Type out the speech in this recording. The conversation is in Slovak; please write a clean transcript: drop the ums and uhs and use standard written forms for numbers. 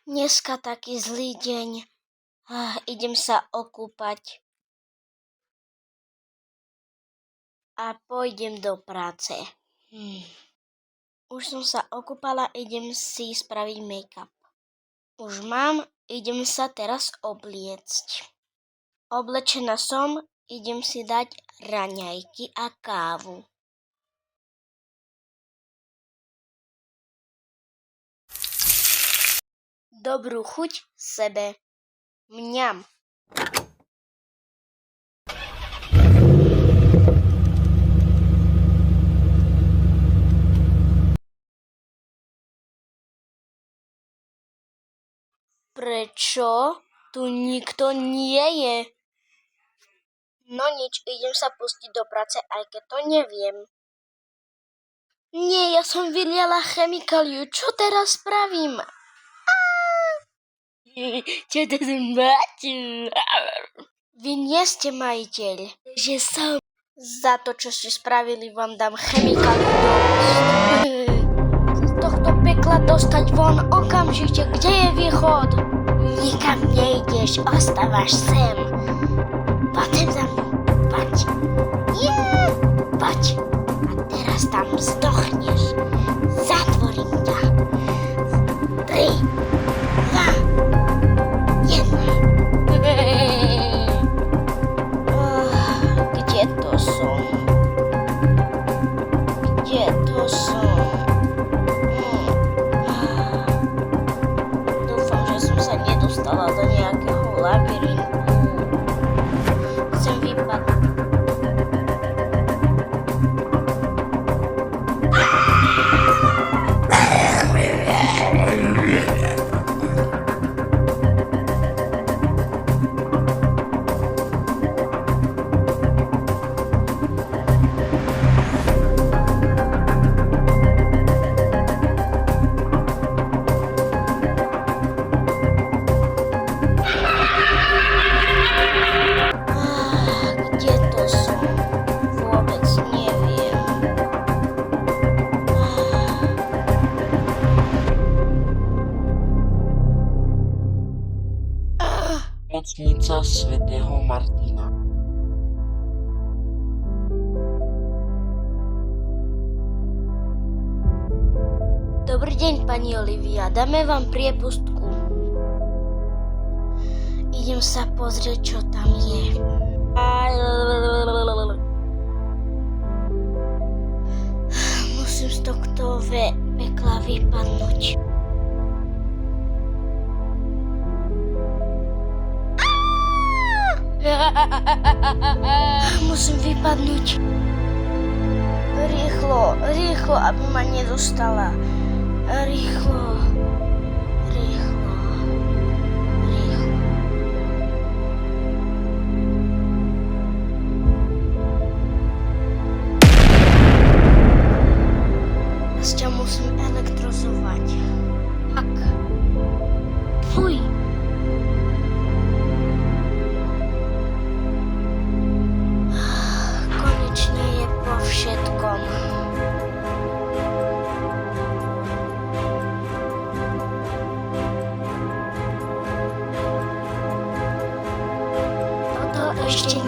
Dneska taký zlý deň. Idem sa okúpať. A pôjdem do práce. Už som sa okúpala, idem si spraviť make-up. Už mám, idem sa teraz obliecť. Oblečená som, idem si dať raňajky a kávu. Dobrú chuť sebe. Mňam. Prečo tu nikto nie je? No nič, idem sa pustiť do práce, aj keď to neviem. Nie, ja som vyliala chemikáliu. Čo teraz spravím? Čo to máte? Vy nie ste majiteľ. Že som. Za to, čo ste spravili, vám dám chemikáliu do úst. Z tohto pekla dostať von okamžite. Kde je východ? Nikam nejdeš, ostávaš sem. Poďte za mnou. Poď. Poď. A teraz tam zdochneš. Zatvorím ťa. 3, 2, 1. Kde to som? Dúfam, že som sa nedostala do nejakého labyrintu. Chcem vypadnúť. Kde to som? Vôbec neviem. Nemocnica svätého Martina. Dobrý deň, pani Olivia. Dáme vám priepustku. Idem sa pozrieť, čo tam je. Musím z tohto pekla vypadnúť. Musím vypadnúť. Rýchlo, aby ma nedostala. Rýchlo. Teraz ťa musím elektrozovať. Tak. Fuj. Konečne je po všetkom. Toto ešte